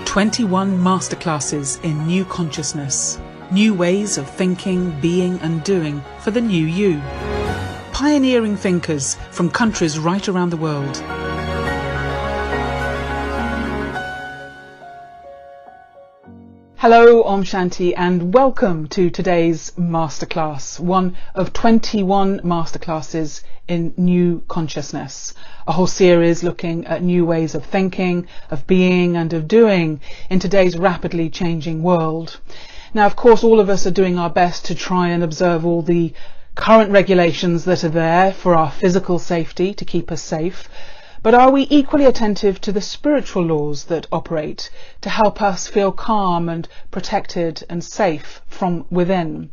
21 masterclasses in new consciousness, new ways of thinking, being and doing for the new you. Pioneering thinkers from countries right around the world. Hello, Om Shanti, and welcome to today's masterclass, one of 21 masterclasses in new consciousness, a whole series looking at new ways of thinking, of being and of doing in today's rapidly changing world. Now, of course, all of us are doing our best to try and observe all the current regulations that are there for our physical safety, to keep us safe. But are we equally attentive to the spiritual laws that operate to help us feel calm and protected and safe from within?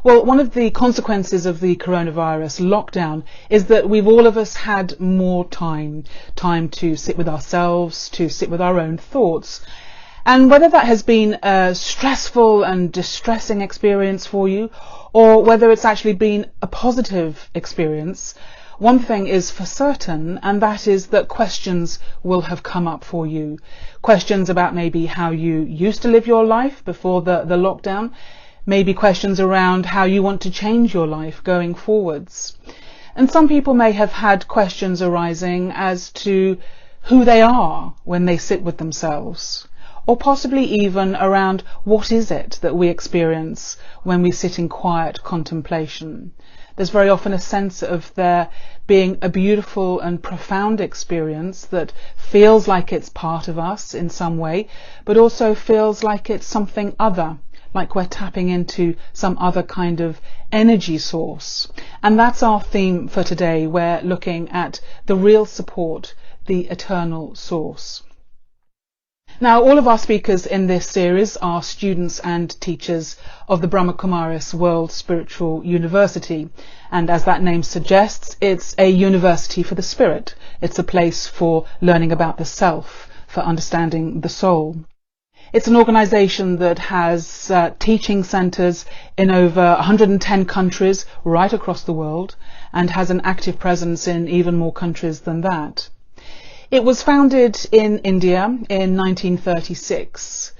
Well, one of the consequences of the coronavirus lockdown is that we've all of us had more time to sit with ourselves, to sit with our own thoughts. And whether that has been a stressful and distressing experience for you, or whether it's actually been a positive experience, one thing is for certain, and that is that questions will have come up for you. Questions about maybe how you used to live your life before the lockdown, maybe questions around how you want to change your life going forwards. And some people may have had questions arising as to who they are when they sit with themselves, or possibly even around what is it that we experience when we sit in quiet contemplation. There's very often a sense of there being a beautiful and profound experience that feels like it's part of us in some way, but also feels like it's something other, like we're tapping into some other kind of energy source. And that's our theme for today. We're looking at the real support, the eternal source. Now, all of our speakers in this series are students and teachers of the Brahma Kumaris World Spiritual University. And as that name suggests, it's a university for the spirit. It's a place for learning about the self, for understanding the soul. It's an organization that has teaching centers in over 110 countries right across the world and has an active presence in even more countries than that. It was founded in India in 1936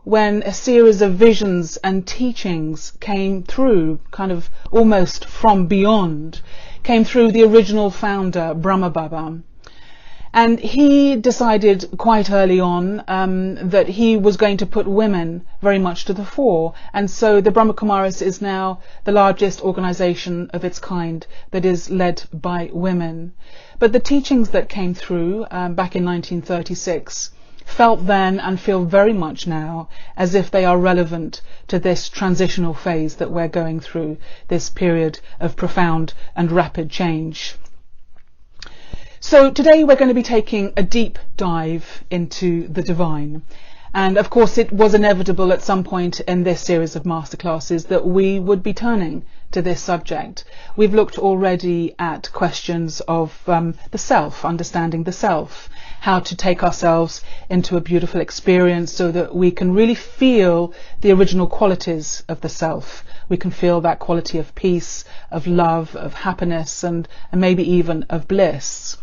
when a series of visions and teachings came through, kind of almost from beyond, came through the original founder, Brahma Baba. And he decided quite early on that he was going to put women very much to the fore. And so the Brahma Kumaris is now the largest organization of its kind that is led by women. But the teachings that came through back in 1936 felt then and feel very much now as if they are relevant to this transitional phase that we're going through, this period of profound and rapid change. So today we're going to be taking a deep dive into the divine. And of course it was inevitable at some point in this series of masterclasses that we would be turning to this subject. We've looked already at questions of the self, understanding the self, how to take ourselves into a beautiful experience so that we can really feel the original qualities of the self. We can feel that quality of peace, of love, of happiness, and maybe even of bliss.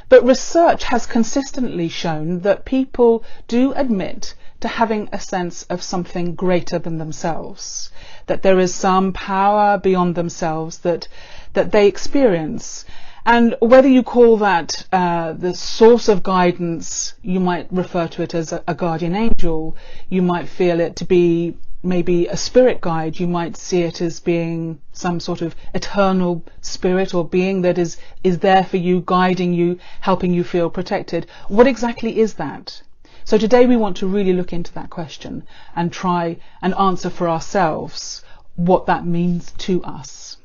But research has consistently shown that people do admit to having a sense of something greater than themselves, that there is some power beyond themselves that they experience. And whether you call that the source of guidance, you might refer to it as a guardian angel, you might feel it to be maybe a spirit guide, you might see it as being some sort of eternal spirit or being that is there for you, guiding you, helping you feel protected. What exactly is that? So today we want to really look into that question and try and answer for ourselves what that means to us.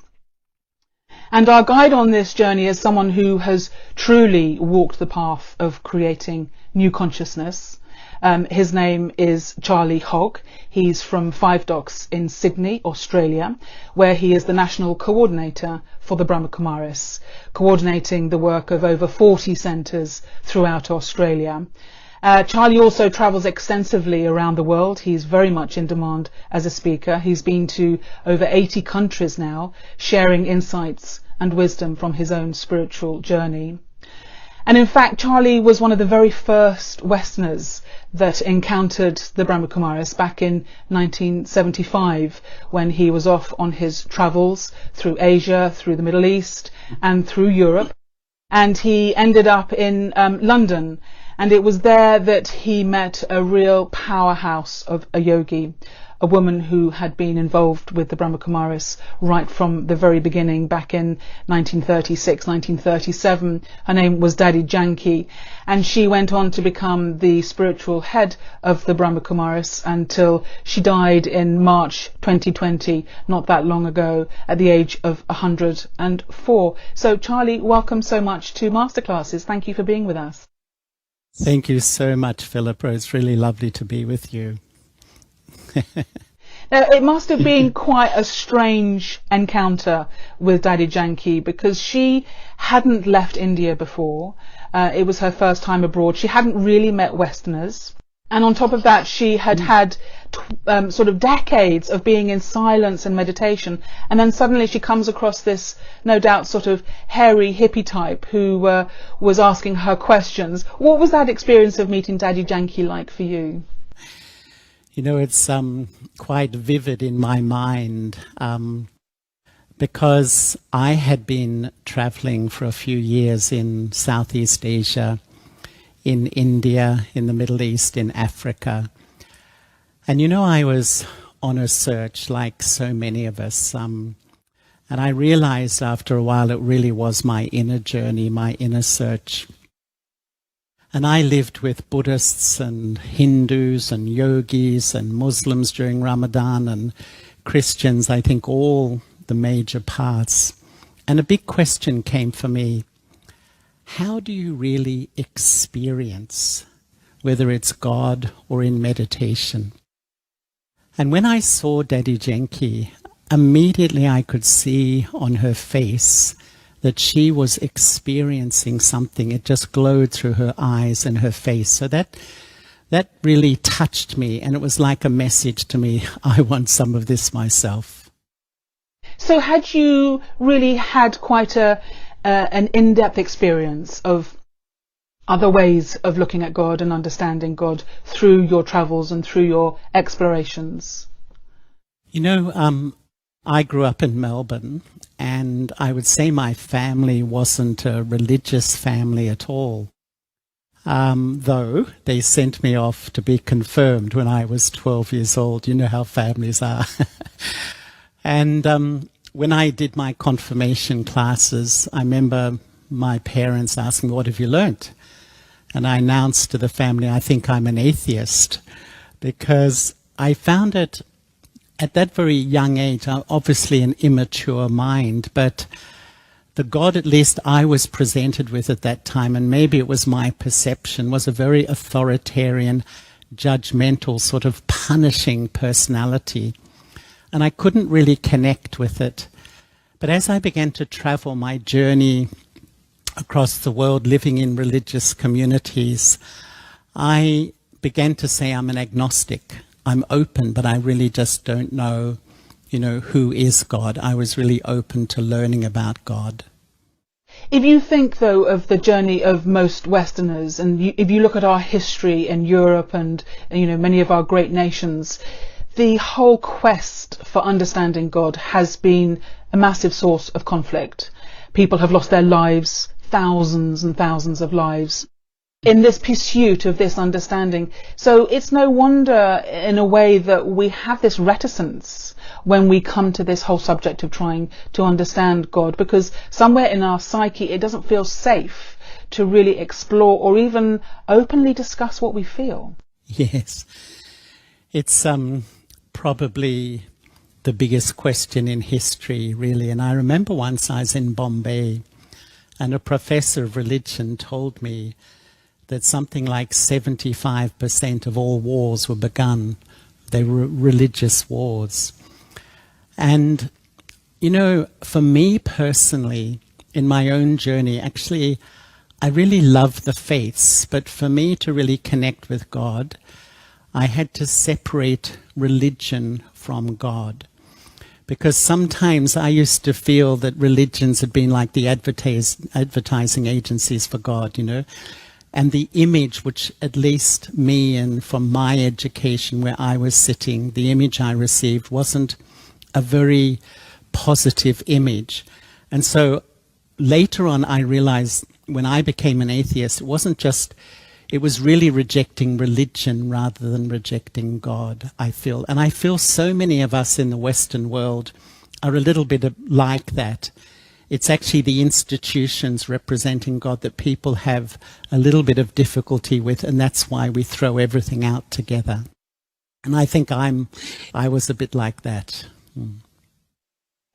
And our guide on this journey is someone who has truly walked the path of creating new consciousness. His name is Charlie Hogg. He's from Five Docks in Sydney, Australia, where he is the national coordinator for the Brahma Kumaris, coordinating the work of over 40 centres throughout Australia. Charlie also travels extensively around the world. He's very much in demand as a speaker. He's been to over 80 countries now, sharing insights and wisdom from his own spiritual journey. And in fact, Charlie was one of the very first Westerners that encountered the Brahma Kumaris back in 1975, when he was off on his travels through Asia, through the Middle East, and through Europe. And he ended up in London, and it was there that he met a real powerhouse of a yogi, a woman who had been involved with the Brahma Kumaris right from the very beginning, back in 1936, 1937. Her name was Daddy Janki, and she went on to become the spiritual head of the Brahma Kumaris until she died in March 2020, not that long ago, at the age of 104. So Charlie, welcome so much to Masterclasses. Thank you for being with us. Thank you so much, Philippa. It's really lovely to be with you. Now, it must have been quite a strange encounter with Daddy Janki, because she hadn't left India before. It was her first time abroad. She hadn't really met Westerners. And on top of that, she had had sort of decades of being in silence and meditation. And then suddenly she comes across this, no doubt, sort of hairy hippie type who was asking her questions. What was that experience of meeting Daddy Janki like for you? You know, it's quite vivid in my mind, because I had been traveling for a few years in Southeast Asia, in India, in the Middle East, in Africa. And you know, I was on a search like so many of us. And I realized after a while it really was my inner journey, my inner search. And I lived with Buddhists and Hindus and yogis and Muslims during Ramadan and Christians, I think all the major parts. And a big question came for me: how do you really experience, whether it's God or in meditation? And when I saw Daddy Janki, immediately I could see on her face that she was experiencing something. It just glowed through her eyes and her face. So that really touched me, and it was like a message to me: I want some of this myself. So had you really had quite an in-depth experience of other ways of looking at God and understanding God through your travels and through your explorations? You know, I grew up in Melbourne, and I would say my family wasn't a religious family at all. Though they sent me off to be confirmed when I was 12 years old. You know how families are. And when I did my confirmation classes, I remember my parents asking, "What have you learnt?" And I announced to the family, "I think I'm an atheist," because I found it at that very young age, obviously an immature mind, but the God at least I was presented with at that time, and maybe it was my perception, was a very authoritarian, judgmental, sort of punishing personality. And I couldn't really connect with it. But as I began to travel my journey across the world, living in religious communities, I began to say I'm an agnostic. I'm open, but I really just don't know, who is God. I was really open to learning about God. If you think, though, of the journey of most Westerners, and if you look at our history in Europe and many of our great nations, the whole quest for understanding God has been a massive source of conflict. People have lost their lives, thousands and thousands of lives, in this pursuit of this understanding. So it's no wonder, in a way, that we have this reticence when we come to this whole subject of trying to understand God, because somewhere in our psyche it doesn't feel safe to really explore or even openly discuss what we feel. Yes. It's probably the biggest question in history, really. And I remember once I was in Bombay, and a professor of religion told me that something like 75% of all wars were begun. They were religious wars. And, for me personally, in my own journey, actually, I really love the faiths, but for me to really connect with God, I had to separate religion from God. Because sometimes I used to feel that religions had been like the advertising agencies for God, you know. And the image which, at least me and from my education where I was sitting, the image I received wasn't a very positive image. And so later on I realized when I became an atheist, it was really rejecting religion rather than rejecting God, I feel. And I feel so many of us in the Western world are a little bit like that. It's actually the institutions representing God that people have a little bit of difficulty with, and that's why we throw everything out together. And I think I was a bit like that.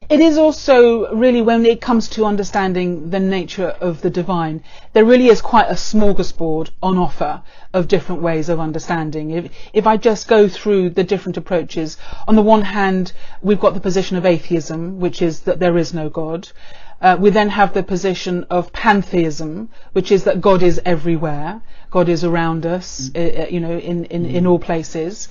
It is also really, when it comes to understanding the nature of the divine, there really is quite a smorgasbord on offer of different ways of understanding. If I just go through the different approaches, on the one hand, we've got the position of atheism, which is that there is no God. We then have the position of pantheism, which is that God is everywhere. God is around us, in all places.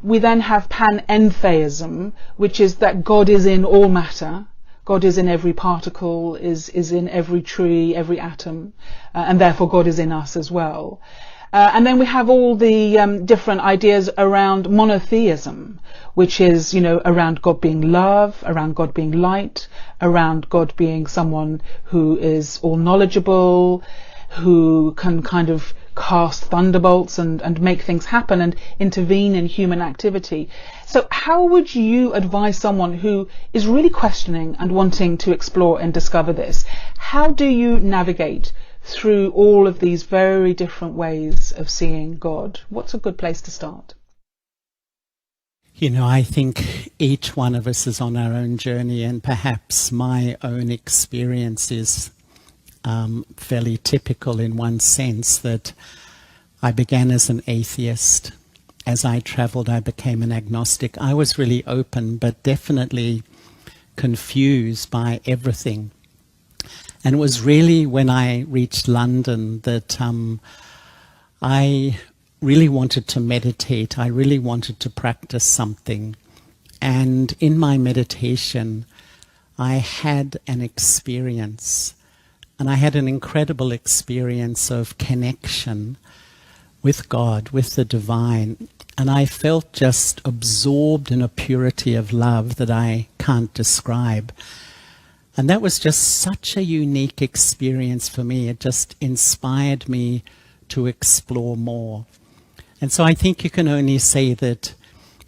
We then have panentheism, which is that God is in all matter. God is in every particle, is in every tree, every atom, and therefore God is in us as well. And then we have all the different ideas around monotheism, which is, around God being love, around God being light, around God being someone who is all knowledgeable, who can kind of cast thunderbolts and make things happen and intervene in human activity. So how would you advise someone who is really questioning and wanting to explore and discover this? How do you navigate through all of these very different ways of seeing God? What's a good place to start? I think each one of us is on our own journey, and perhaps my own experience is fairly typical in one sense, that I began as an atheist. As I traveled, I became an agnostic. I was really open, but definitely confused by everything. And it was really when I reached London that I really wanted to meditate. I really wanted to practice something. And in my meditation, I had an experience. And I had an incredible experience of connection with God, with the divine. And I felt just absorbed in a purity of love that I can't describe. And that was just such a unique experience for me. It just inspired me to explore more. And so I think you can only say that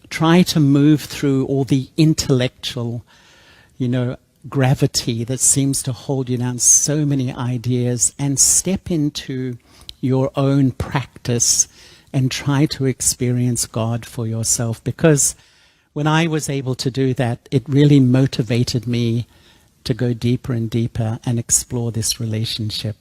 try to move through all the intellectual, gravity that seems to hold you down, so many ideas, and step into your own practice and try to experience God for yourself. Because when I was able to do that, it really motivated me to go deeper and deeper and explore this relationship.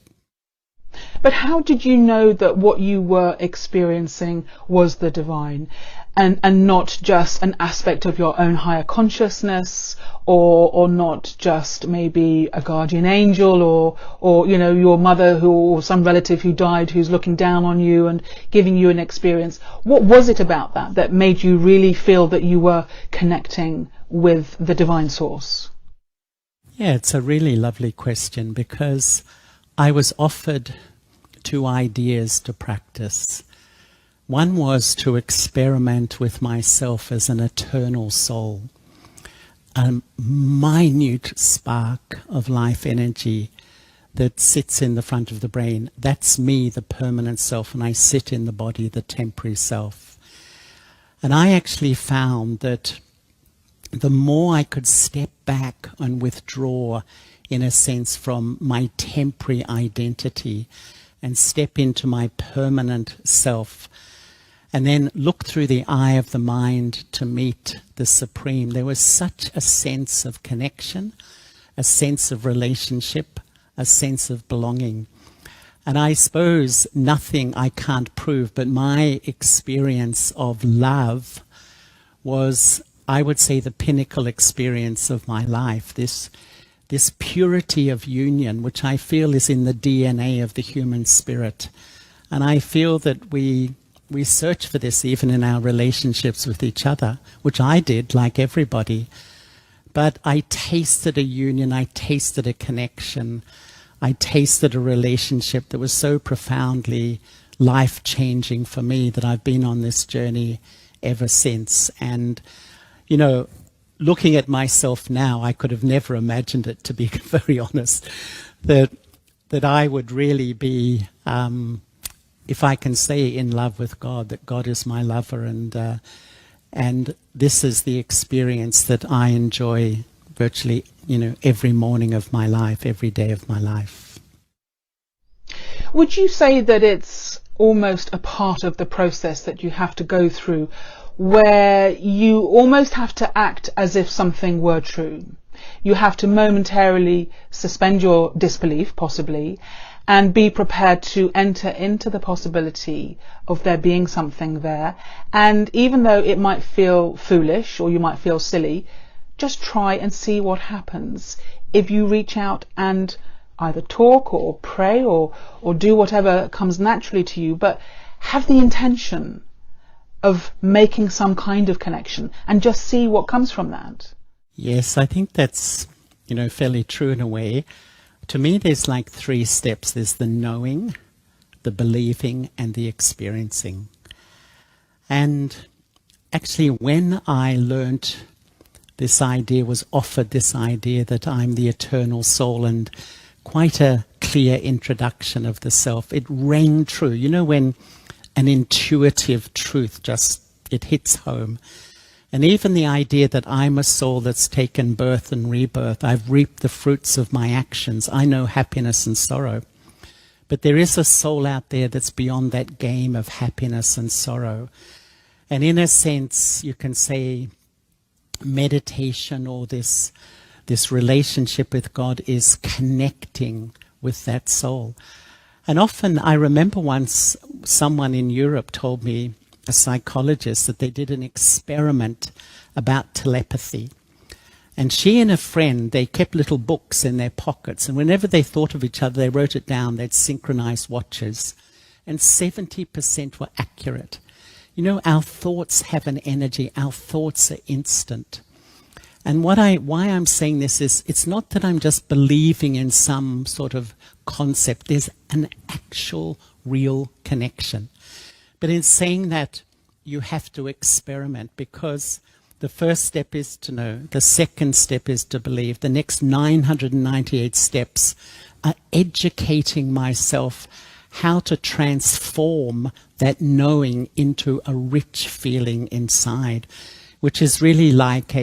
But how did you know that what you were experiencing was the divine and not just an aspect of your own higher consciousness, or not just maybe a guardian angel or your mother or some relative who died who's looking down on you and giving you an experience? What was it about that made you really feel that you were connecting with the divine source? Yeah, it's a really lovely question, because I was offered two ideas to practice. One was to experiment with myself as an eternal soul, a minute spark of life energy that sits in the front of the brain. That's me, the permanent self, and I sit in the body, the temporary self. And I actually found that the more I could step back and withdraw, in a sense, from my temporary identity and step into my permanent self, and then look through the eye of the mind to meet the Supreme, there was such a sense of connection, a sense of relationship, a sense of belonging. And I suppose nothing I can't prove, but my experience of love was, I would say, the pinnacle experience of my life. This purity of union, which I feel is in the DNA of the human spirit. And I feel that we search for this even in our relationships with each other, which I did, like everybody. But I tasted a union, I tasted a connection, I tasted a relationship that was so profoundly life-changing for me that I've been on this journey ever since. And, you know, looking at myself now, I could have never imagined it, to be very honest, that I would really be, if I can say, in love with God, that God is my lover, and this is the experience that I enjoy virtually, you know, every morning of my life, every day of my life. Would you say that it's almost a part of the process that you have to go through, where you almost have to act as if something were true? You have to momentarily suspend your disbelief, possibly, and be prepared to enter into the possibility of there being something there. And even though it might feel foolish or you might feel silly, just try and see what happens if you reach out and either talk or pray or do whatever comes naturally to you, but have the intention of making some kind of connection and just see what comes from that. Yes, I think that's, you know, fairly true in a way. To me, there's like 3 steps. There's the knowing, the believing, and the experiencing. And actually, when I learnt this idea, was offered this idea that I'm the eternal soul, and quite a clear introduction of the self, it rang true. You know, when an intuitive truth just, it hits home. And even the idea that I'm a soul that's taken birth and rebirth, I've reaped the fruits of my actions, I know happiness and sorrow. But there is a soul out there that's beyond that game of happiness and sorrow. And in a sense, you can say meditation, or this relationship with God, is connecting with that soul. And often, I remember once someone in Europe told me, a psychologist, that they did an experiment about telepathy. And she and a friend, they kept little books in their pockets, and whenever they thought of each other, they wrote it down. They'd synchronize watches, and 70% were accurate. You know, our thoughts have an energy. Our thoughts are instant. And why I'm saying this is, it's not that I'm just believing in some sort of concept. There's an actual, real connection. But in saying that, you have to experiment, because the first step is to know. The second step is to believe. The next 998 steps are educating myself how to transform that knowing into a rich feeling inside, which is really like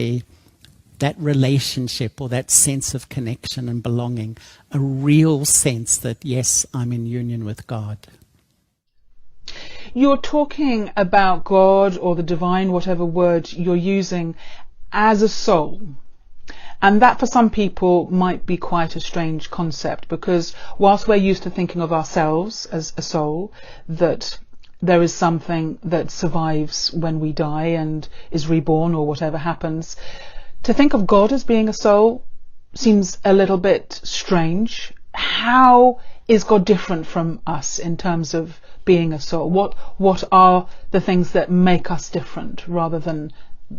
that relationship, or that sense of connection and belonging, a real sense that, yes, I'm in union with God. You're talking about God or the divine, whatever word you're using, as a soul. And that for some people might be quite a strange concept, because whilst we're used to thinking of ourselves as a soul, that there is something that survives when we die and is reborn or whatever happens, to think of God as being a soul seems a little bit strange. How is God different from us in terms of being a soul? What are the things that make us different rather than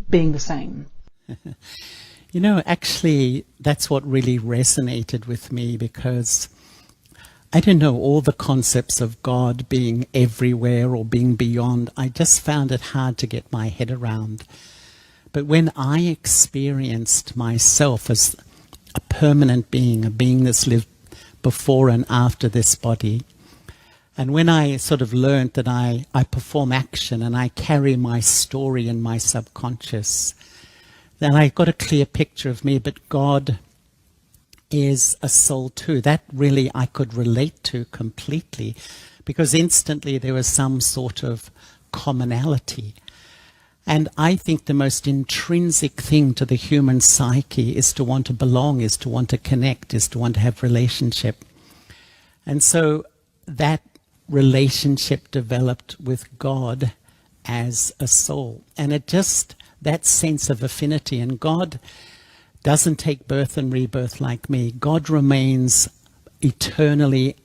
being the same? You know, actually, that's what really resonated with me, because I don't know, all the concepts of God being everywhere or being beyond, I just found it hard to get my head around. But when I experienced myself as a permanent being, a being that's lived before and after this body, and when I sort of learned that I perform action and I carry my story in my subconscious, then I got a clear picture of me, but God is a soul too. That really I could relate to completely, because instantly there was some sort of commonality. And I think the most intrinsic thing to the human psyche is to want to belong, is to want to connect, is to want to have relationship. And so that relationship developed with God as a soul. And it just, that sense of affinity. And God doesn't take birth and rebirth like me. God remains eternally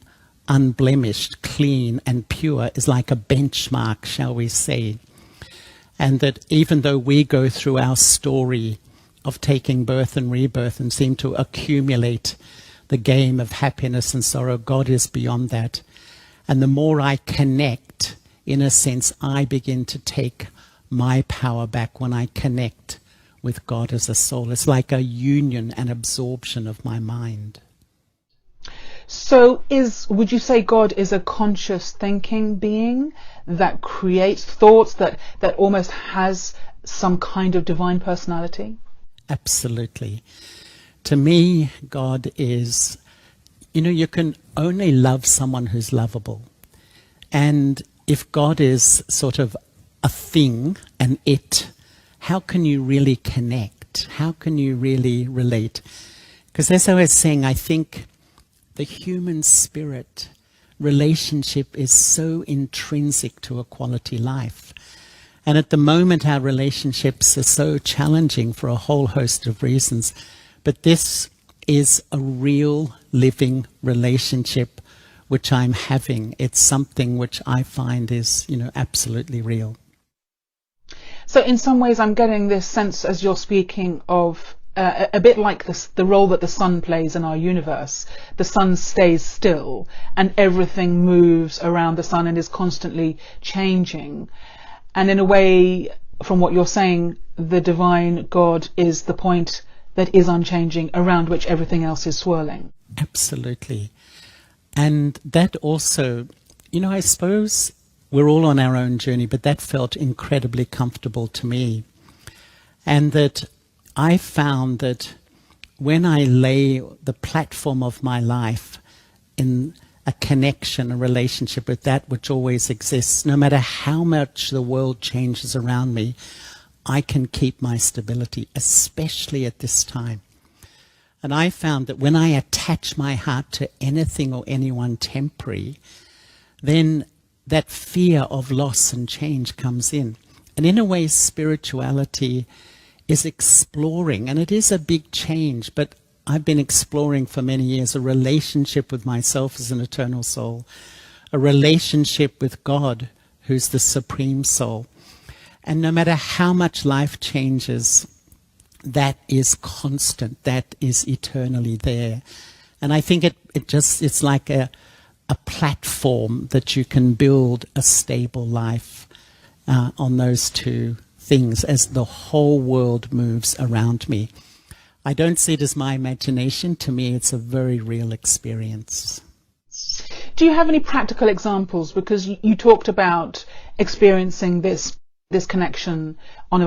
unblemished, clean and pure, is like a benchmark, shall we say. And that even though we go through our story of taking birth and rebirth and seem to accumulate the game of happiness and sorrow. God is beyond that. And the more I connect, in a sense, I begin to take my power back when I connect with God as a soul. It's like a union and absorption of my mind. So would you say God is a conscious thinking being that creates thoughts, that almost has some kind of divine personality? Absolutely. To me, God is, you can only love someone who's lovable. And if God is sort of a thing, an it, how can you really connect? How can you really relate? Because as I was saying, I think the human spirit relationship is so intrinsic to a quality life. And at the moment, our relationships are so challenging for a whole host of reasons. But this is a real living relationship which I'm having. It's something which I find is, absolutely real. So in some ways, I'm getting this sense as you're speaking of a bit like the role that the sun plays in our universe. The sun stays still and everything moves around the sun and is constantly changing. And in a way, from what you're saying, the divine God is the point that is unchanging, around which everything else is swirling. Absolutely. And that also, I suppose we're all on our own journey, but that felt incredibly comfortable to me. And that I found that when I lay the platform of my life in a connection, a relationship with that which always exists, no matter how much the world changes around me, I can keep my stability, especially at this time. And I found that when I attach my heart to anything or anyone temporary, then that fear of loss and change comes in. And in a way, spirituality is exploring, and it is a big change, but I've been exploring for many years a relationship with myself as an eternal soul, a relationship with God, who's the supreme soul. And no matter how much life changes, that is constant, that is eternally there. And I think it's like a platform that you can build a stable life on those two things as the whole world moves around me. I don't see it as my imagination. To me, it's a very real experience. Do you have any practical examples? Because you talked about experiencing this connection on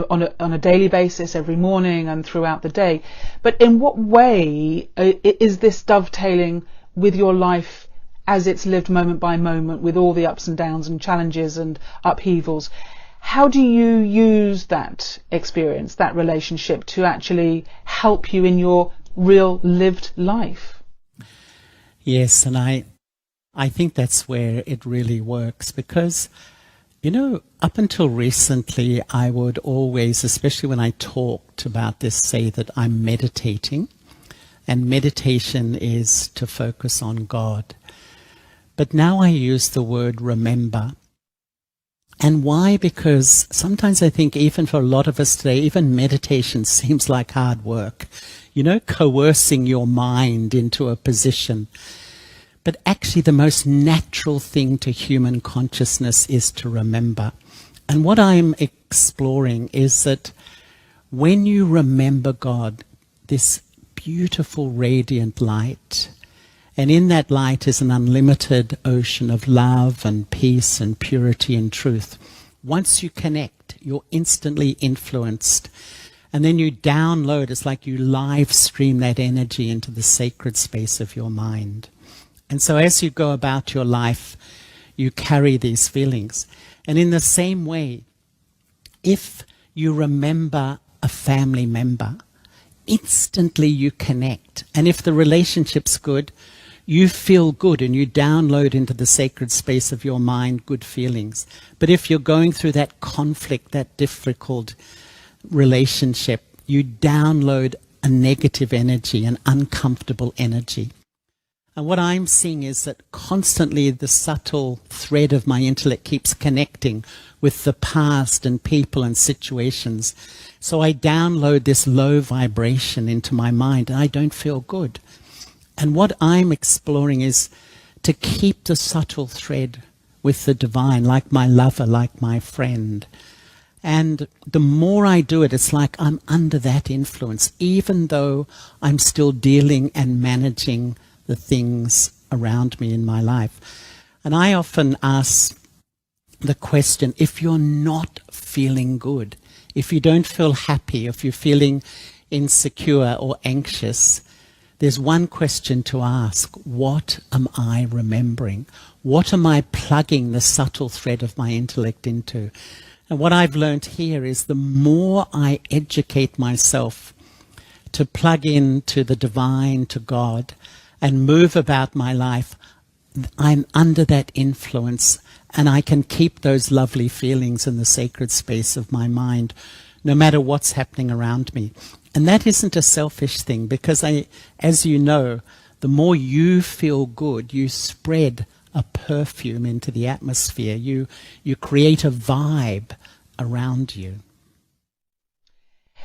a daily basis, every morning and throughout the day. But in what way is this dovetailing with your life as it's lived moment by moment, with all the ups and downs and challenges and upheavals? How do you use that experience, that relationship, to actually help you in your real lived life? Yes, and I think that's where it really works, because, up until recently, I would always, especially when I talked about this, say that I'm meditating, and meditation is to focus on God. But now I use the word remember. And why? Because sometimes I think even for a lot of us today, even meditation seems like hard work, coercing your mind into a position. But actually the most natural thing to human consciousness is to remember. And what I'm exploring is that when you remember God, this beautiful radiant light, and in that light is an unlimited ocean of love and peace and purity and truth. Once you connect, you're instantly influenced. And then you download, it's like you live stream that energy into the sacred space of your mind. And so as you go about your life, you carry these feelings. And in the same way, if you remember a family member, instantly you connect. And if the relationship's good, you feel good and you download into the sacred space of your mind good feelings. But if you're going through that conflict, that difficult relationship, you download a negative energy, an uncomfortable energy. And what I'm seeing is that constantly the subtle thread of my intellect keeps connecting with the past and people and situations. So I download this low vibration into my mind and I don't feel good. And what I'm exploring is to keep the subtle thread with the divine, like my lover, like my friend. And the more I do it, it's like I'm under that influence, even though I'm still dealing and managing the things around me in my life. And I often ask the question, if you're not feeling good, if you don't feel happy, if you're feeling insecure or anxious, there's one question to ask: what am I remembering? What am I plugging the subtle thread of my intellect into? And what I've learned here is the more I educate myself to plug into the divine, to God, and move about my life, I'm under that influence and I can keep those lovely feelings in the sacred space of my mind, no matter what's happening around me. And that isn't a selfish thing, because as you know, the more you feel good, you spread a perfume into the atmosphere. You create a vibe around you.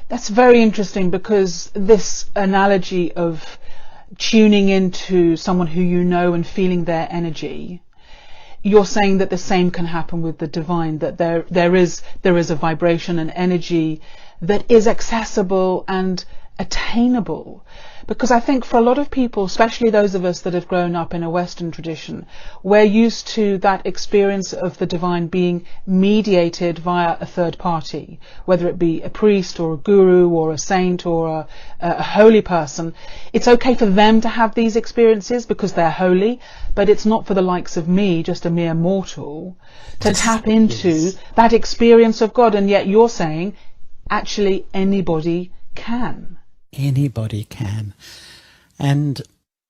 That's very interesting, because this analogy of tuning into someone who you know and feeling their energy, you're saying that the same can happen with the divine, that there is a vibration, an energy that is accessible and attainable. Because I think for a lot of people, especially those of us that have grown up in a Western tradition, we're used to that experience of the divine being mediated via a third party, whether it be a priest or a guru or a saint or a holy person. It's okay for them to have these experiences because they're holy, but it's not for the likes of me, just a mere mortal, to tap into that experience of God. And yet you're saying, actually, anybody can. Anybody can. And,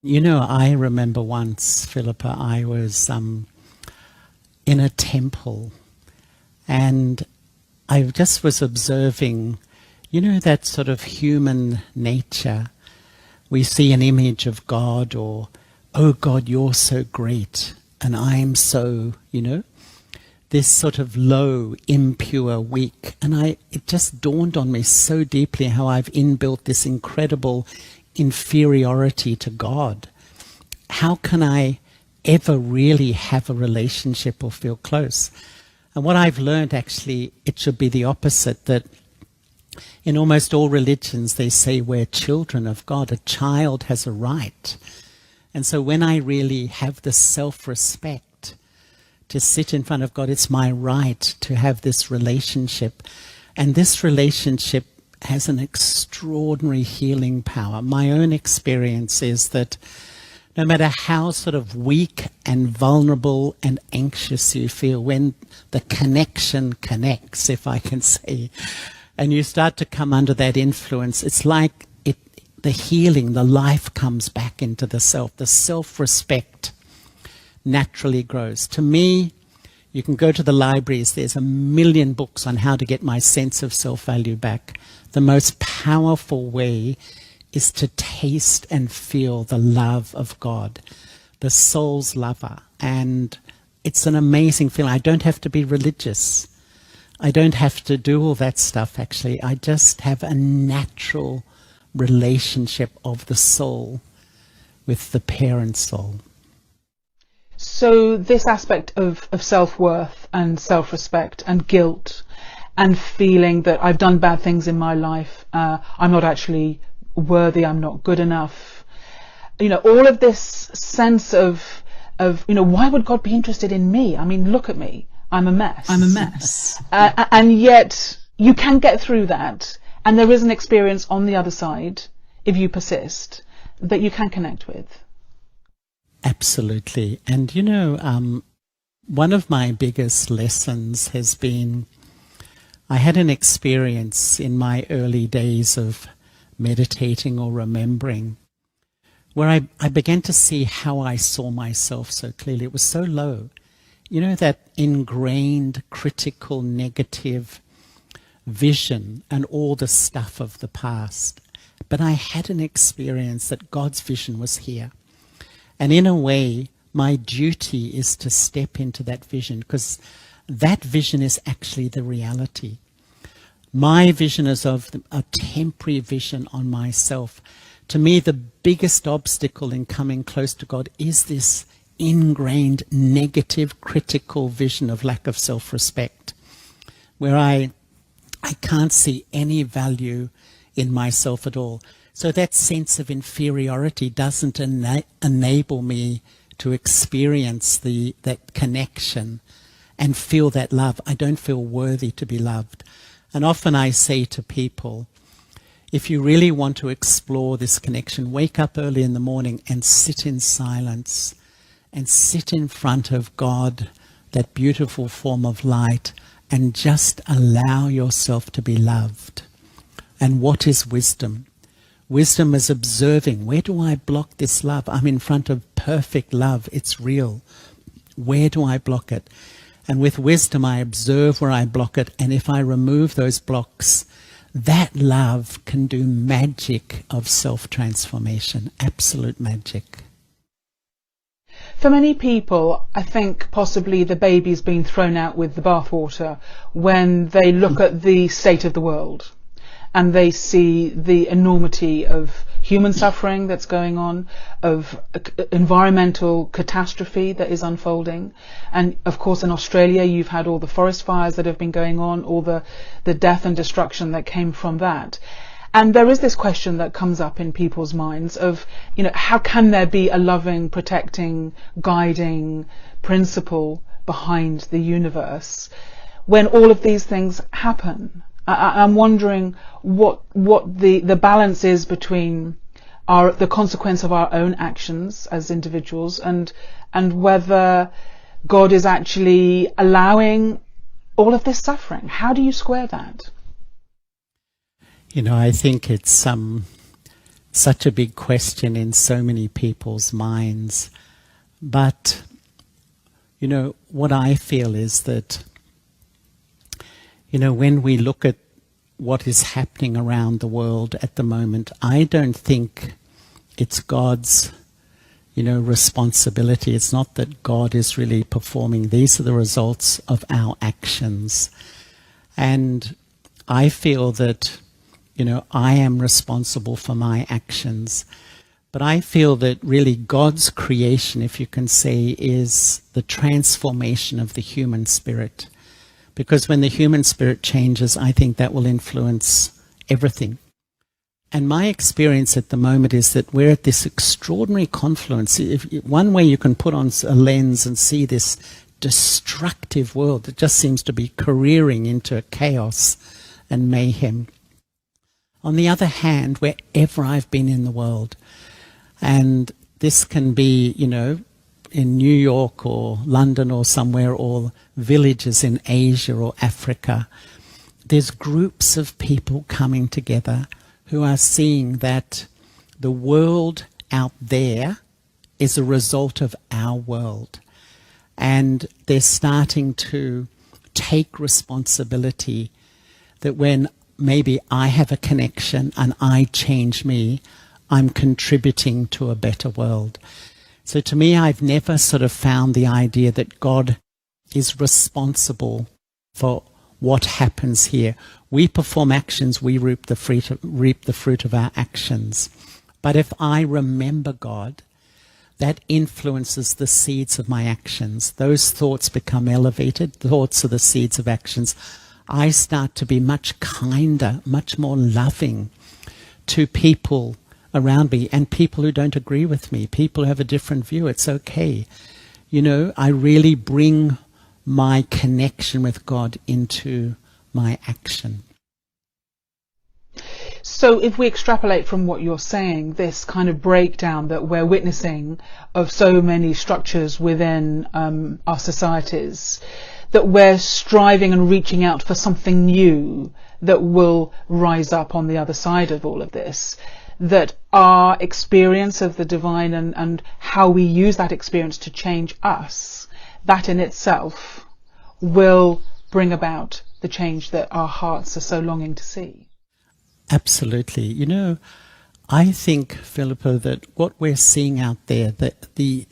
you know, I remember once, Philippa, I was in a temple and I just was observing, you know, that sort of human nature. We see an image of God, or, oh God, you're so great and I'm so, you know, this sort of low, impure, weak. And it just dawned on me so deeply how I've inbuilt this incredible inferiority to God. How can I ever really have a relationship or feel close? And what I've learned, actually, it should be the opposite, that in almost all religions, they say we're children of God. A child has a right. And so when I really have the self-respect to sit in front of God, it's my right to have this relationship. And this relationship has an extraordinary healing power. My own experience is that no matter how sort of weak and vulnerable and anxious you feel, when the connection connects, if I can say, and you start to come under that influence, it's like the healing, the life comes back into the self. The self-respect naturally grows. To me, you can go to the libraries, there's 1 million books on how to get my sense of self-value back. The most powerful way is to taste and feel the love of God, the soul's lover. And it's an amazing feeling. I don't have to be religious. I don't have to do all that stuff, actually. I just have a natural relationship of the soul with the parent soul. So this aspect of self-worth and self-respect and guilt and feeling that I've done bad things in my life, I'm not actually worthy, I'm not good enough, you know, all of this sense of, you know, why would God be interested in me? I mean, look at me, I'm a mess. And yet you can get through that, and there is an experience on the other side, if you persist, that you can connect with. Absolutely. And, you know, one of my biggest lessons has been, I had an experience in my early days of meditating or remembering where I began to see how I saw myself so clearly. It was so low. You know, that ingrained, critical, negative vision and all the stuff of the past. But I had an experience that God's vision was here. And in a way, my duty is to step into that vision, because that vision is actually the reality. My vision is of a temporary vision on myself. To me, the biggest obstacle in coming close to God is this ingrained negative, critical vision of lack of self-respect, where I can't see any value in myself at all. So that sense of inferiority doesn't enable me to experience that connection and feel that love. I don't feel worthy to be loved. And often I say to people, if you really want to explore this connection, wake up early in the morning and sit in silence and sit in front of God, that beautiful form of light, and just allow yourself to be loved. And what is wisdom? Wisdom is observing. Where do I block this love? I'm in front of perfect love. It's real. Where do I block it? And with wisdom, I observe where I block it. And if I remove those blocks, that love can do magic of self-transformation, absolute magic. For many people, I think possibly the baby's been thrown out with the bathwater when they look at the state of the world and they see the enormity of human suffering that's going on, of environmental catastrophe that is unfolding. And of course in Australia you've had all the forest fires that have been going on, all the death and destruction that came from that. And there is this question that comes up in people's minds of, how can there be a loving, protecting, guiding principle behind the universe when all of these things happen? I'm wondering what the balance is between the consequence of our own actions as individuals and whether God is actually allowing all of this suffering. How do you square that? I think it's such a big question in so many people's minds. But, what I feel is that, when we look at what is happening around the world at the moment, I don't think it's God's, responsibility. It's not that God is really performing. These are the results of our actions. And I feel that, I am responsible for my actions. But I feel that really God's creation, if you can say, is the transformation of the human spirit. Because when the human spirit changes, I think that will influence everything. And my experience at the moment is that we're at this extraordinary confluence. One way you can put on a lens and see this destructive world that just seems to be careering into chaos and mayhem. On the other hand, wherever I've been in the world, and this can be, in New York or London or somewhere, or villages in Asia or Africa, there's groups of people coming together who are seeing that the world out there is a result of our world. And they're starting to take responsibility that when maybe I have a connection and I change me, I'm contributing to a better world. So to me, I've never sort of found the idea that God is responsible for what happens here. We perform actions, we reap the fruit of our actions. But if I remember God, that influences the seeds of my actions. Those thoughts become elevated. Thoughts are the seeds of actions. I start to be much kinder, much more loving to people around me and people who don't agree with me, people who have a different view. It's okay. I really bring my connection with God into my action. So if we extrapolate from what you're saying, this kind of breakdown that we're witnessing of so many structures within our societies, that we're striving and reaching out for something new that will rise up on the other side of all of this, that our experience of the divine and how we use that experience to change us, that in itself will bring about the change that our hearts are so longing to see. Absolutely. I think, Philippa, that what we're seeing out there, that the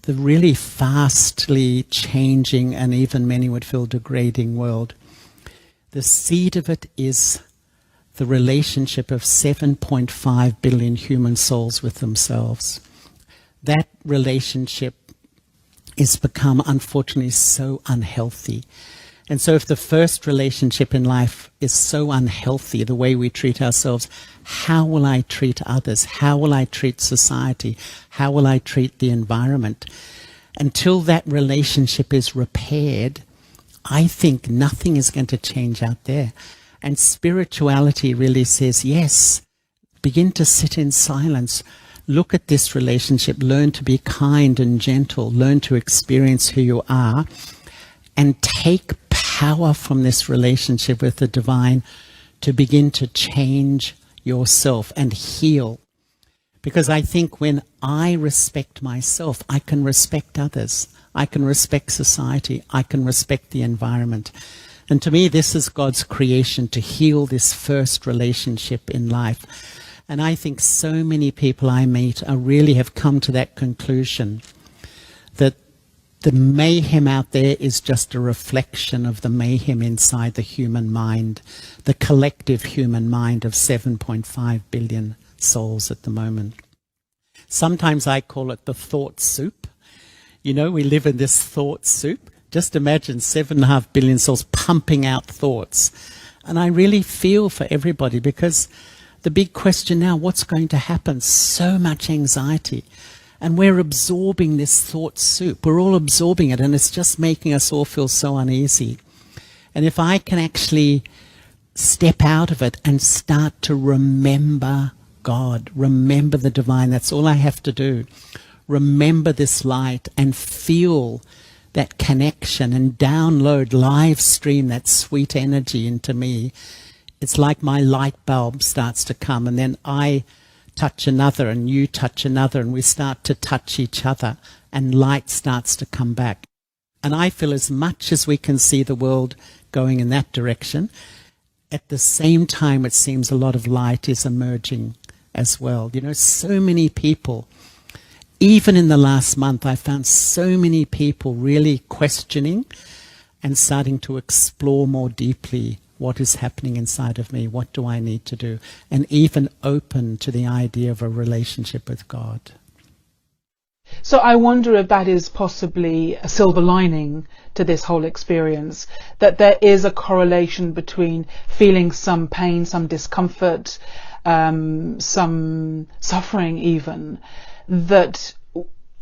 really fastly changing and even many would feel degrading world, the seed of it is the relationship of 7.5 billion human souls with themselves. That relationship has become, unfortunately, so unhealthy. And so if the first relationship in life is so unhealthy, the way we treat ourselves, how will I treat others? How will I treat society? How will I treat the environment? Until that relationship is repaired, I think nothing is going to change out there. And spirituality really says, yes, begin to sit in silence. Look at this relationship. Learn to be kind and gentle. Learn to experience who you are. And take power from this relationship with the divine to begin to change yourself and heal. Because I think when I respect myself, I can respect others. I can respect society. I can respect the environment. And to me, this is God's creation, to heal this first relationship in life. And I think so many people I meet really have come to that conclusion, that the mayhem out there is just a reflection of the mayhem inside the human mind, the collective human mind of 7.5 billion souls at the moment. Sometimes I call it the thought soup. You know, we live in this thought soup. Just imagine 7.5 billion souls pumping out thoughts. And I really feel for everybody, because the big question now, what's going to happen? So much anxiety. And we're absorbing this thought soup. We're all absorbing it, and it's just making us all feel so uneasy. And if I can actually step out of it and start to remember God, remember the divine, that's all I have to do. Remember this light and feel that connection and download, live stream that sweet energy into me. It's like my light bulb starts to come, and then I touch another and you touch another, and we start to touch each other, and light starts to come back. And I feel as much as we can see the world going in that direction, at the same time it seems a lot of light is emerging as well. You know, so many people, even in the last month, I found so many people really questioning and starting to explore more deeply what is happening inside of me, what do I need to do, and even open to the idea of a relationship with God. So I wonder if that is possibly a silver lining to this whole experience, that there is a correlation between feeling some pain, some discomfort, some suffering even, that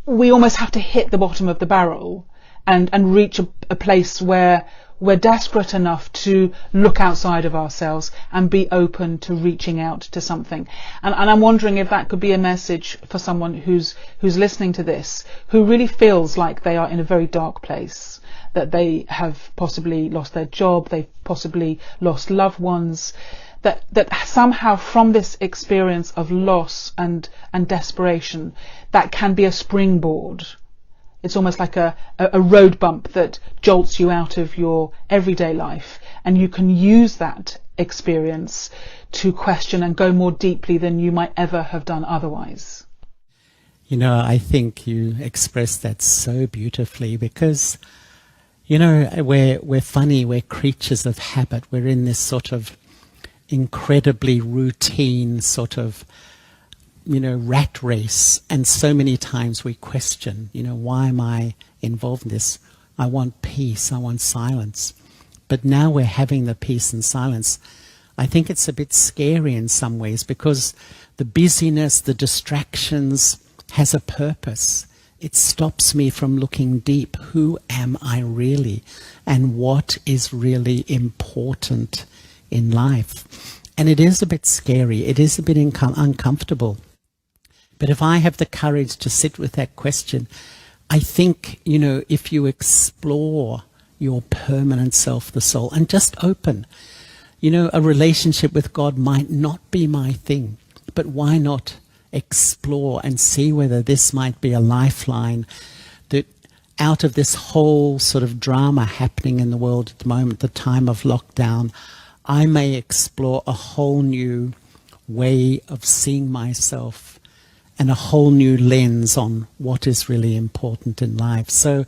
we almost have to hit the bottom of the barrel and reach a place where we're desperate enough to look outside of ourselves and be open to reaching out to something. And I'm wondering if that could be a message for someone who's listening to this, who really feels like they are in a very dark place, that they have possibly lost their job, they've possibly lost loved ones, that somehow from this experience of loss and desperation, that can be a springboard. It's almost like a road bump that jolts you out of your everyday life, and you can use that experience to question and go more deeply than you might ever have done otherwise. You know, I think you expressed that so beautifully, because, you know, we're funny, we're creatures of habit. We're in this sort of incredibly routine sort of, you know, rat race, and so many times we question, you know, why am I involved in this? I want peace, I want silence. But now we're having the peace and silence. I think it's a bit scary in some ways, because the busyness, the distractions has a purpose. It stops me from looking deep. Who am I really? And what is really important in life? And it is a bit scary. It is a bit uncomfortable. But if I have the courage to sit with that question, I think, you know, if you explore your permanent self, the soul, and just open, you know, a relationship with God might not be my thing, but why not explore and see whether this might be a lifeline, that out of this whole sort of drama happening in the world at the moment, the time of lockdown, I may explore a whole new way of seeing myself and a whole new lens on what is really important in life. So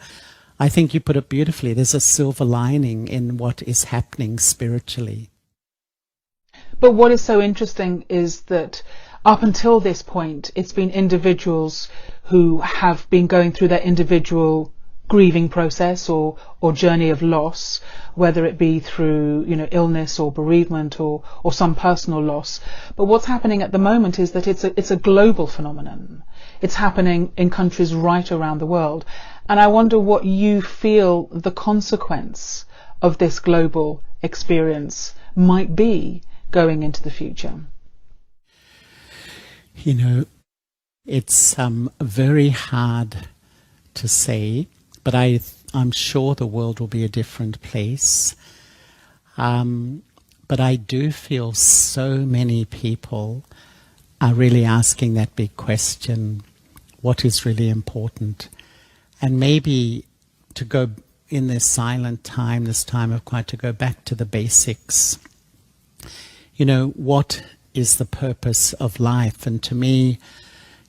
I think you put it beautifully. There's a silver lining in what is happening spiritually. But what is so interesting is that up until this point, it's been individuals who have been going through their individual grieving process or journey of loss, whether it be through, illness or bereavement or some personal loss. But what's happening at the moment is that it's a global phenomenon. It's happening in countries right around the world. And I wonder what you feel the consequence of this global experience might be going into the future. It's very hard to say, but I'm sure the world will be a different place. But I do feel so many people are really asking that big question, what is really important? And maybe to go in this silent time, this time of quiet, to go back to the basics. What is the purpose of life? And to me,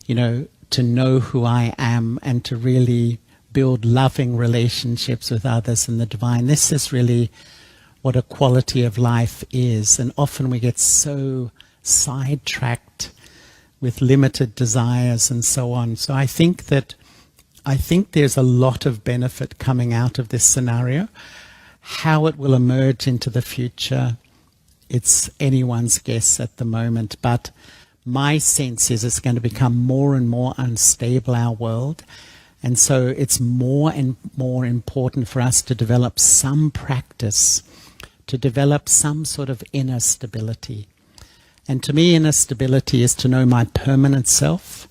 to know who I am and to really build loving relationships with others and the divine. This is really what a quality of life is. And often we get so sidetracked with limited desires and so on. So I think there's a lot of benefit coming out of this scenario. How it will emerge into the future, it's anyone's guess at the moment. But my sense is it's going to become more and more unstable, our world. And so it's more and more important for us to develop some practice, to develop some sort of inner stability. And to me, inner stability is to know my permanent self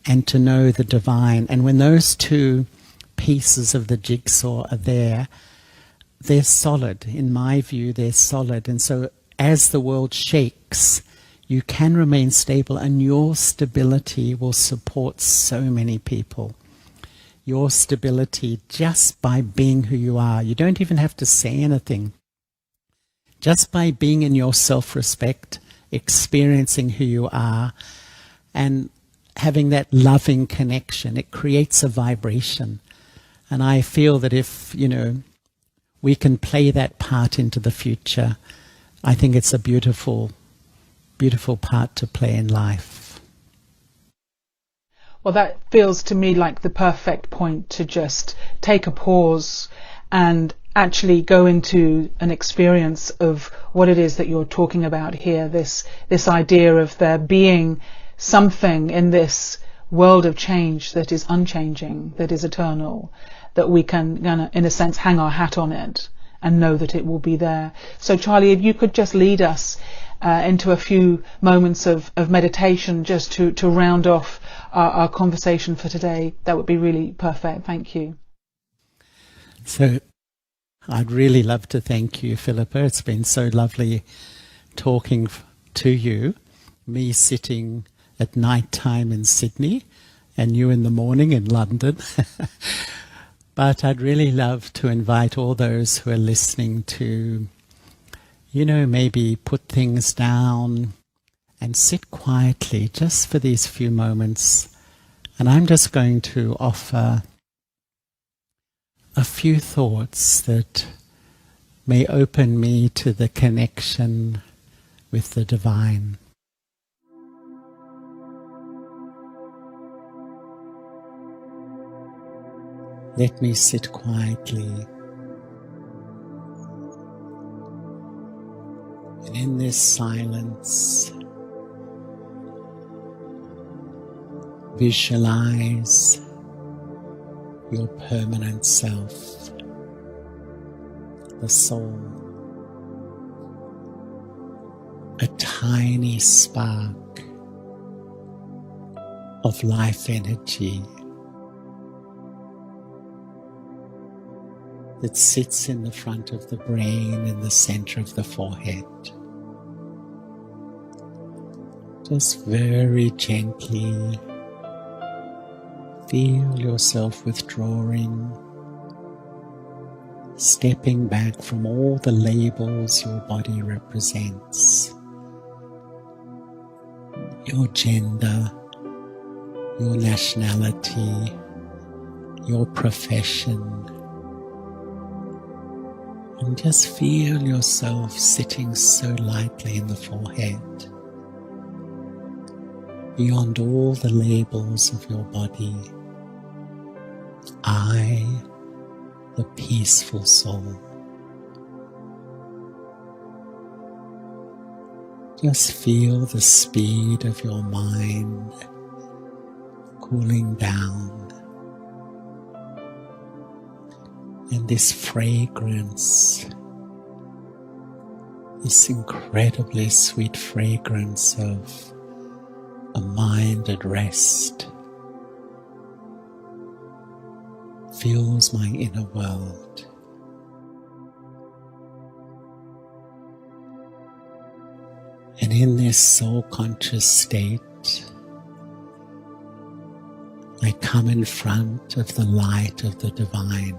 and to know the divine. And when those two pieces of the jigsaw are there, they're solid. In my view, they're solid. And so as the world shakes, you can remain stable, and your stability will support so many people. Your stability just by being who you are. You don't even have to say anything. Just by being in your self-respect, experiencing who you are, and having that loving connection, it creates a vibration. And I feel that if, we can play that part into the future, I think it's a beautiful, beautiful part to play in life. Well, that feels to me like the perfect point to just take a pause and actually go into an experience of what it is that you're talking about here, this idea of there being something in this world of change that is unchanging, that is eternal, that we can, in a sense, hang our hat on it and know that it will be there. So, Charlie, if you could just lead us into a few moments of meditation just to round off our conversation for today, that would be really perfect. Thank you. So I'd really love to thank you, Philippa. It's been so lovely talking to you, me sitting at night time in Sydney and you in the morning in London. But I'd really love to invite all those who are listening to, maybe put things down and sit quietly just for these few moments. And I'm just going to offer a few thoughts that may open me to the connection with the divine. Let me sit quietly. And in this silence, visualize your permanent self, the soul, a tiny spark of life energy that sits in the front of the brain, in the center of the forehead. Just very gently feel yourself withdrawing, stepping back from all the labels your body represents. your gender, your nationality, your profession, and just feel yourself sitting so lightly in the forehead, beyond all the labels of your body. I, the peaceful soul. Just feel the speed of your mind cooling down, and this fragrance, this incredibly sweet fragrance of a mind at rest, fills my inner world. And in this soul-conscious state, I come in front of the light of the divine.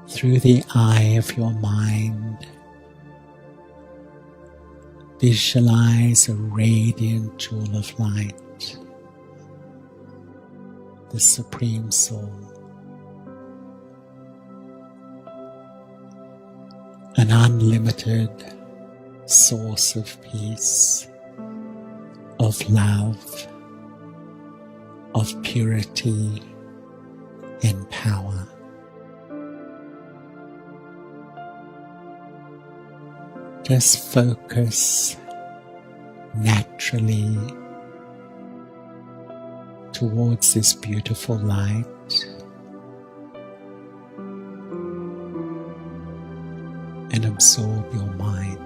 Through the eye of your mind, visualize a radiant jewel of light, the Supreme Soul. An unlimited source of peace, of love, of purity and power. Just focus naturally towards this beautiful light. And absorb your mind.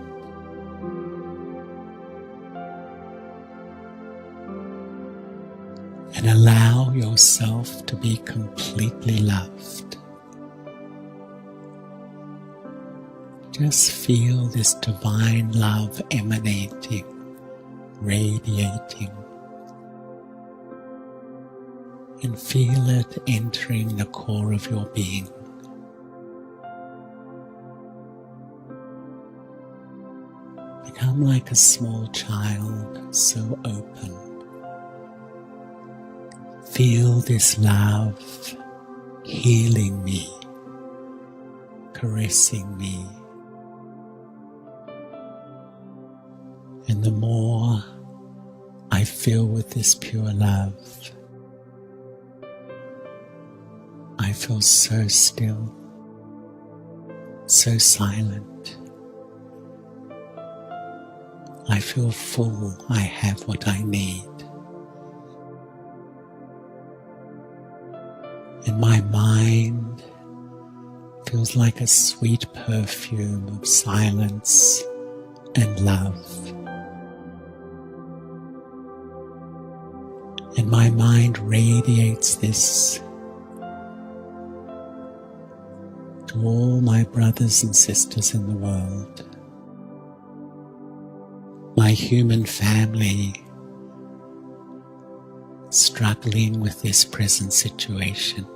And allow yourself to be completely loved. Just feel this divine love emanating, radiating. And feel it entering the core of your being. Become like a small child, so open. Feel this love healing me, caressing me. And the more I fill with this pure love, I feel so still, so silent. I feel full. I have what I need. And my mind feels like a sweet perfume of silence and love. And my mind radiates this to all my brothers and sisters in the world. My human family struggling with this present situation.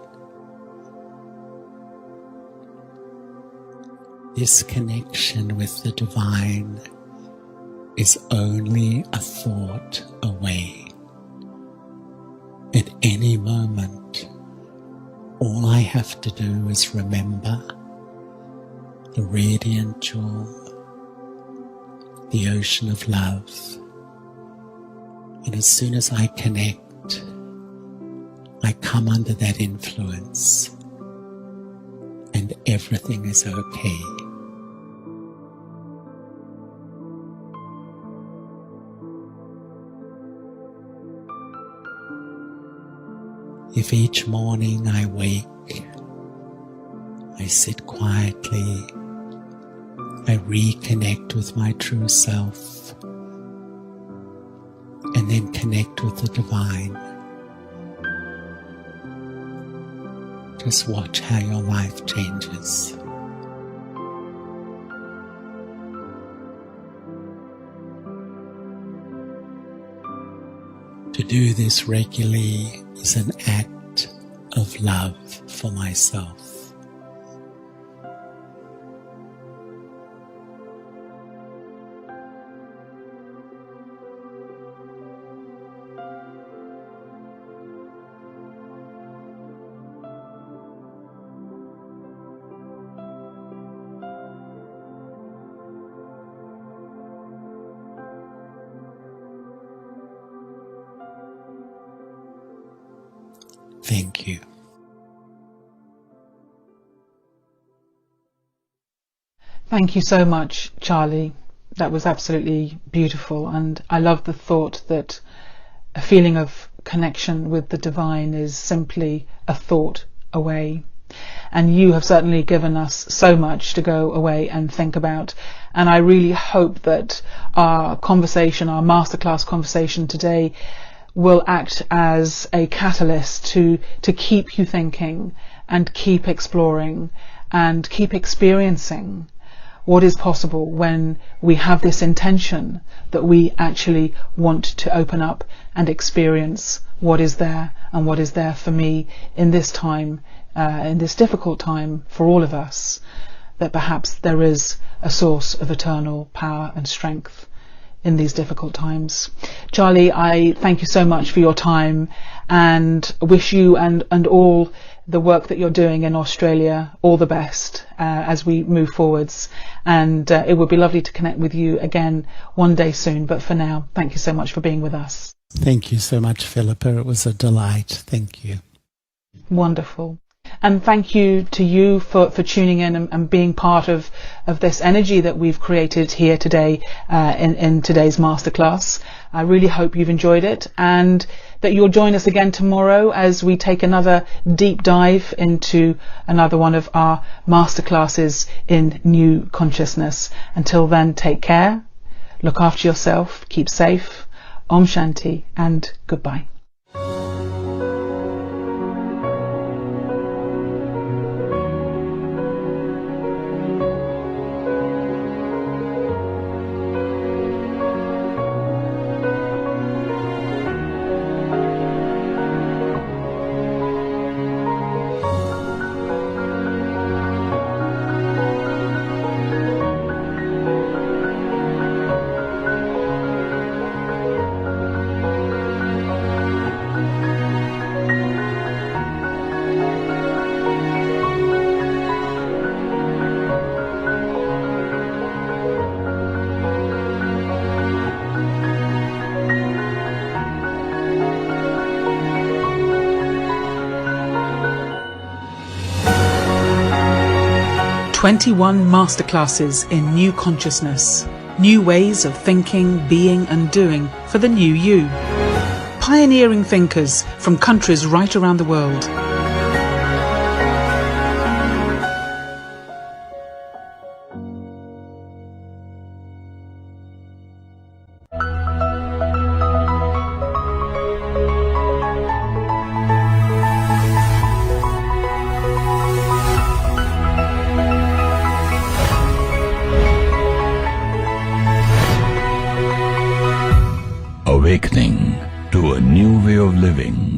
This connection with the divine is only a thought away. At any moment, all I have to do is remember the radiant jewel, the ocean of love. And as soon as I connect, I come under that influence and everything is okay. If each morning I wake, I sit quietly, I reconnect with my true self, and then connect with the divine. Just watch how your life changes. To do this regularly is an act of love for myself. Thank you. Thank you so much, Charlie. That was absolutely beautiful, and I love the thought that a feeling of connection with the divine is simply a thought away. And you have certainly given us so much to go away and think about. And I really hope that our conversation, our masterclass conversation today, will act as a catalyst to keep you thinking and keep exploring and keep experiencing what is possible when we have this intention that we actually want to open up and experience what is there and what is there for me in this time, in this difficult time for all of us, that perhaps there is a source of eternal power and strength in these difficult times. Charlie, I thank you so much for your time and wish you and all the work that you're doing in Australia all the best as we move forwards. And it would be lovely to connect with you again one day soon. But for now, thank you so much for being with us. Thank you so much, Philippa. It was a delight. Thank you. Wonderful. And thank you to you for tuning in and being part of this energy that we've created here today in today's masterclass. I really hope you've enjoyed it and that you'll join us again tomorrow as we take another deep dive into another one of our masterclasses in new consciousness. Until then, take care, look after yourself, keep safe, Om Shanti, and goodbye. "21 Masterclasses in New Consciousness, new ways of thinking, being and doing for the new you. Pioneering thinkers from countries right around the world. Awakening to a new way of living.